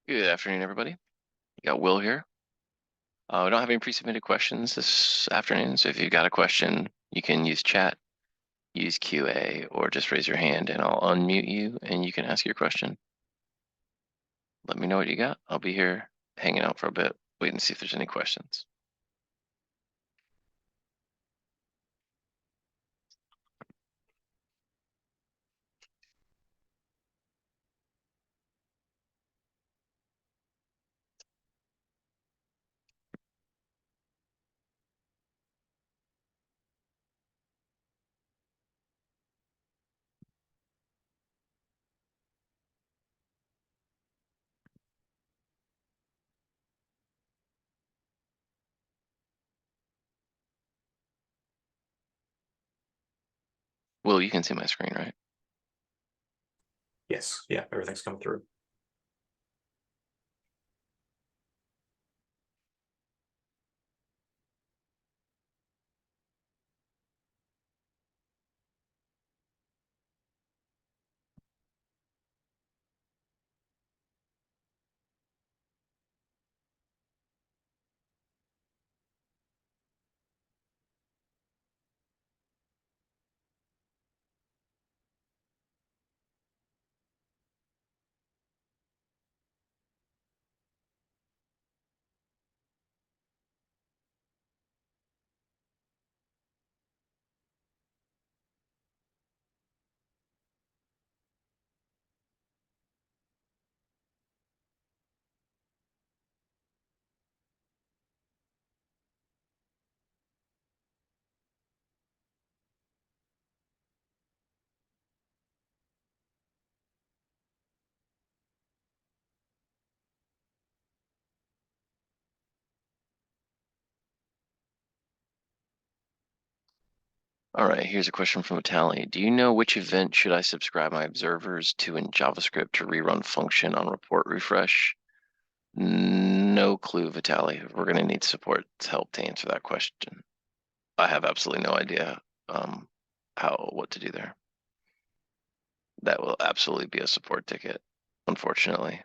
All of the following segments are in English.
Good afternoon, everybody. You got Will here. We don't have any pre-submitted questions this afternoon, so if you've got a question, you can use chat, use QA, or just raise your hand and I'll unmute you and you can ask your question. Let me know what you got. I'll be here hanging out for a bit, waiting to see if there's any questions. Will, you can see my screen, right? Yes, yeah, everything's coming through. All right, here's a question from Vitaly. Do you know which event should I subscribe my observers to in JavaScript to rerun function on report refresh? No clue, Vitaly. We're going to need support help to answer that question. I have absolutely no idea what to do there. That will absolutely be a support ticket, unfortunately.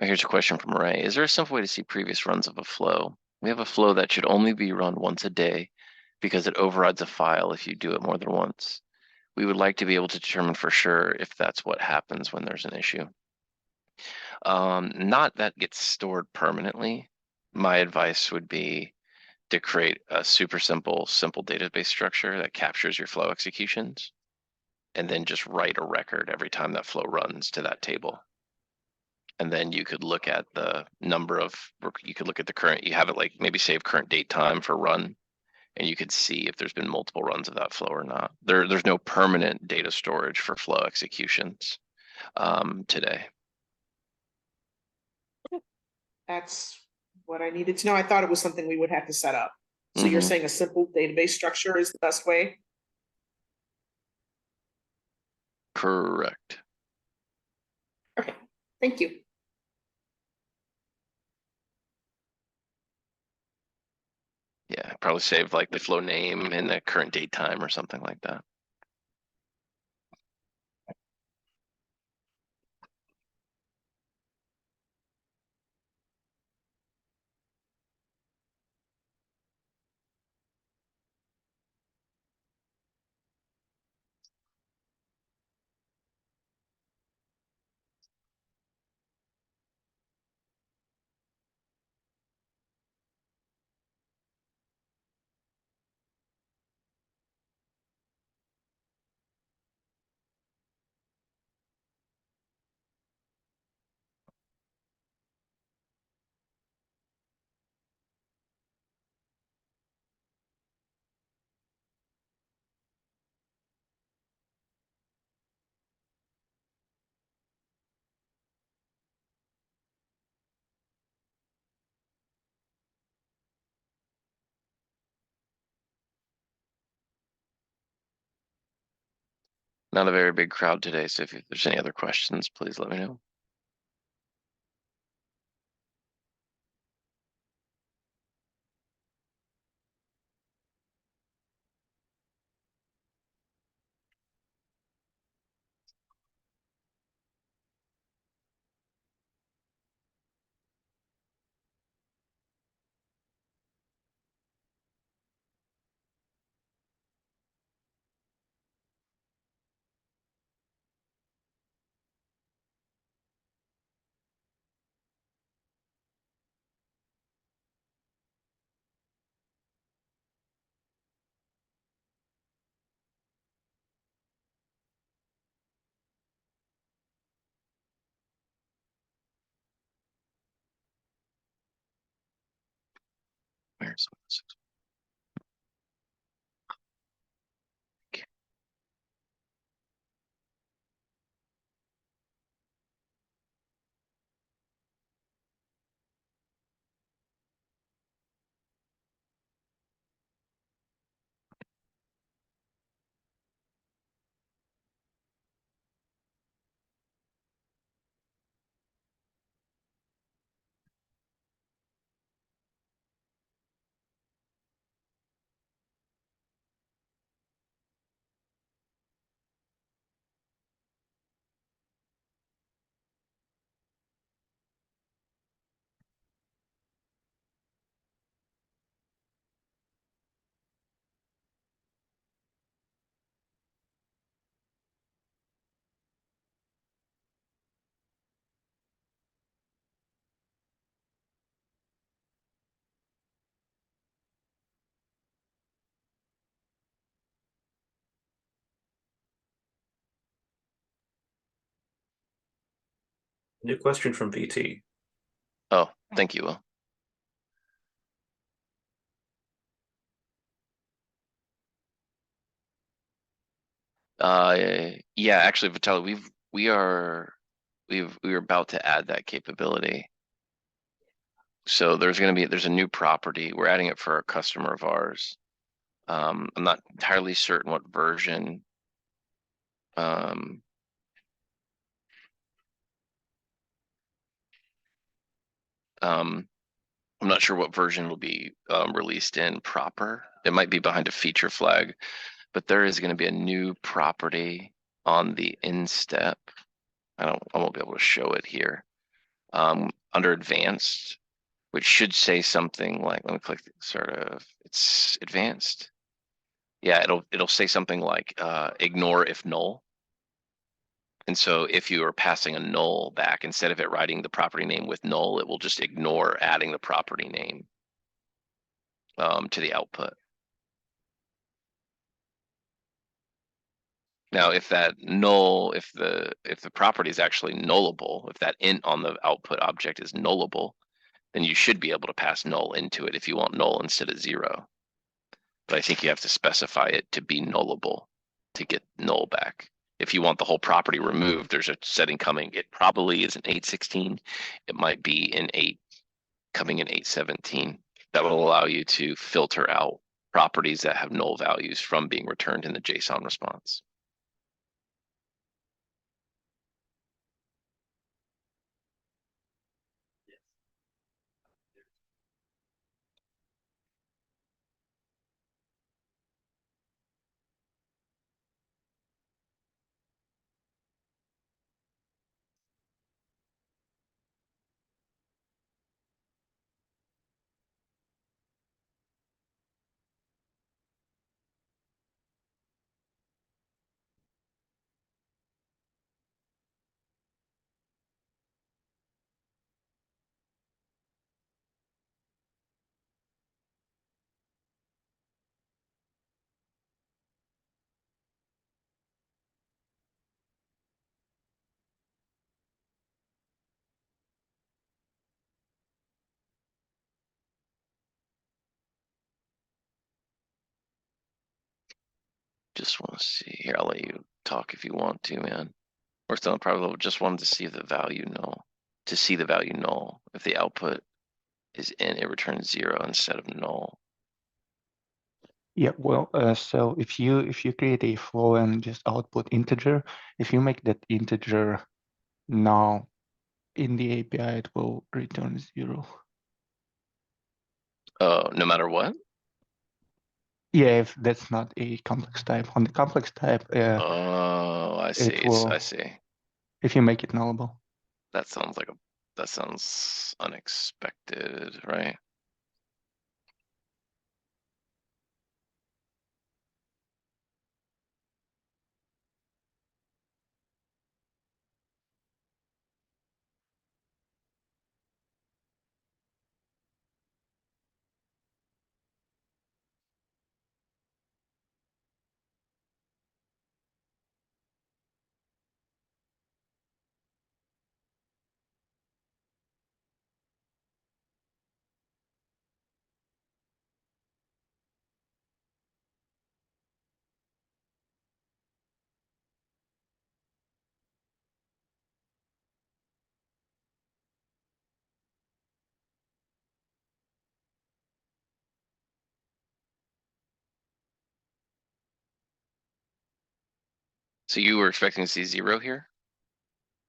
Here's a question from Ray. Is there a simple way to see previous runs of a flow? We have a flow that should only be run once a day because it overrides a file if you do it more than once. We would like to be able to determine for sure if that's what happens when there's an issue. Not that gets stored permanently. My advice would be to create a super simple database structure that captures your flow executions and then just write a record every time that flow runs to that table. And then you could look at the number of, you could look at the current, you have it like maybe save current date time for run, and you could see if there's been multiple runs of that flow or not. There's no permanent data storage for flow executions today. That's what I needed to know. I thought it was something we would have to set up. So you're saying a simple database structure is the best way? Correct. Okay, thank you. Yeah, probably save like the flow name and the current date time or something like that. Not a very big crowd today, so if there's any other questions, please let me know. Where's this? New question from VT. Oh, thank you, Will. Yeah, actually, Vitaly, we're about to add that capability. So there's a new property. We're adding it for a customer of ours. I'm not entirely certain what version. Um, um, I'm not sure what version will be released in proper. It might be behind a feature flag, but there is going to be a new property on the instep. I won't be able to show it here. Under advanced, which should say something like, let me click sort of, it's advanced. Yeah, it'll say something like ignore if null. And so if you are passing a null back, instead of it writing the property name with null, it will just ignore adding the property name to the output. Now, if that null, if the property is actually nullable, if that int on the output object is nullable, then you should be able to pass null into it if you want null instead of 0. But I think you have to specify it to be nullable to get null back. If you want the whole property removed, there's a setting coming. It probably is in 8.16. It might be in 8, coming in 8.17. That will allow you to filter out properties that have null values from being returned in the JSON response. Just want to see here. I'll let you talk if you want to, man. We're still in private level. Just wanted to see the value null. To see the value null. If the output is in, it returns 0 instead of null. Yeah, well, so if you create a flow and just output integer, if you make that integer null in the API, it will return 0. Oh, no matter what? Yeah, if that's not a complex type. On the complex type, Oh, I see. it will, I see. if you make it nullable. That sounds like that sounds unexpected, right? So you were expecting to see 0 here?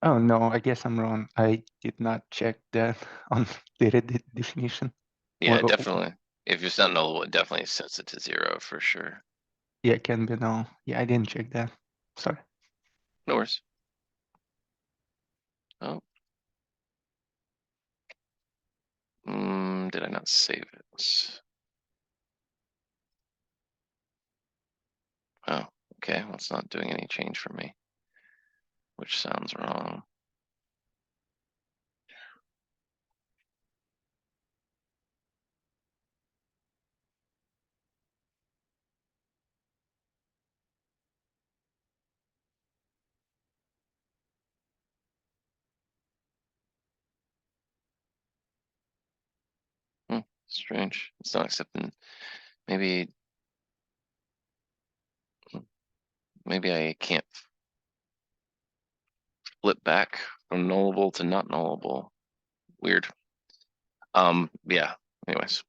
Oh no, I guess I'm wrong. I did not check that on data definition. Yeah, Well, definitely. If it's not null, it definitely sets it to 0 for sure. yeah, it can be null. Yeah, I didn't check that. Sorry. No worries. Oh. Did I not save it? Oh, okay. Well, it's not doing any change for me, which sounds wrong. Strange. It's not accepting. Maybe, maybe I can't flip back from nullable to not nullable. Weird. Yeah. Anyways.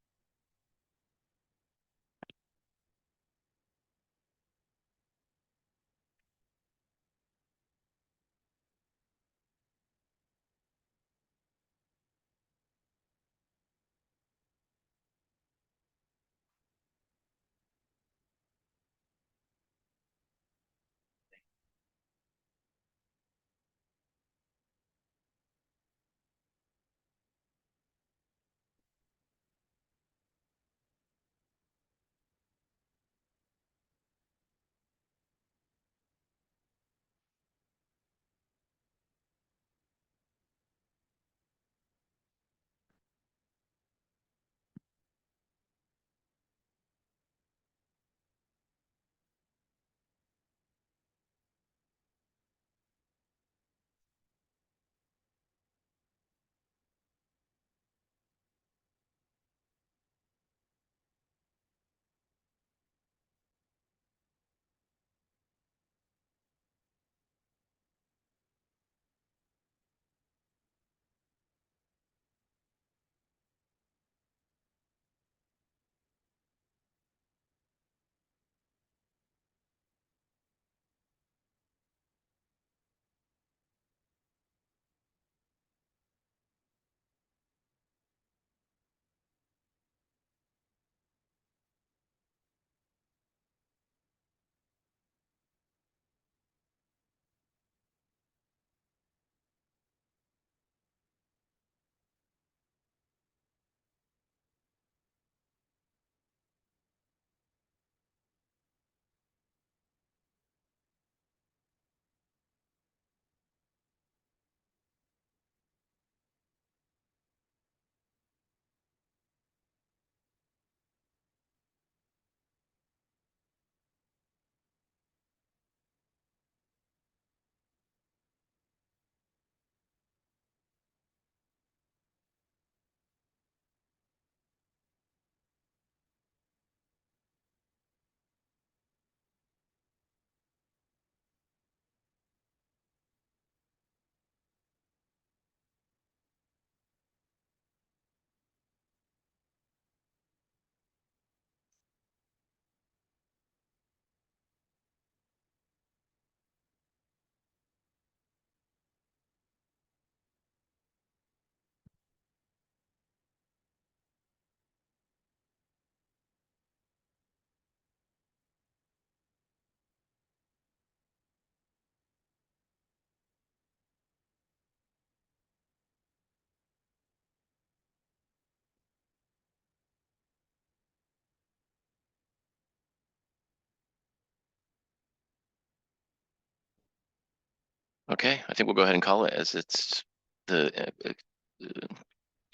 Okay, I think we'll go ahead and call it as it's the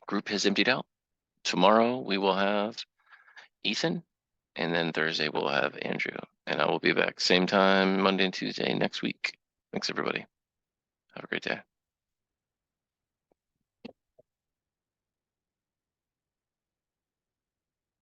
group has emptied out. Tomorrow we will have Ethan, and then Thursday we'll have Andrew, and I will be back same time Monday and Tuesday next week. Thanks everybody. Have a great day.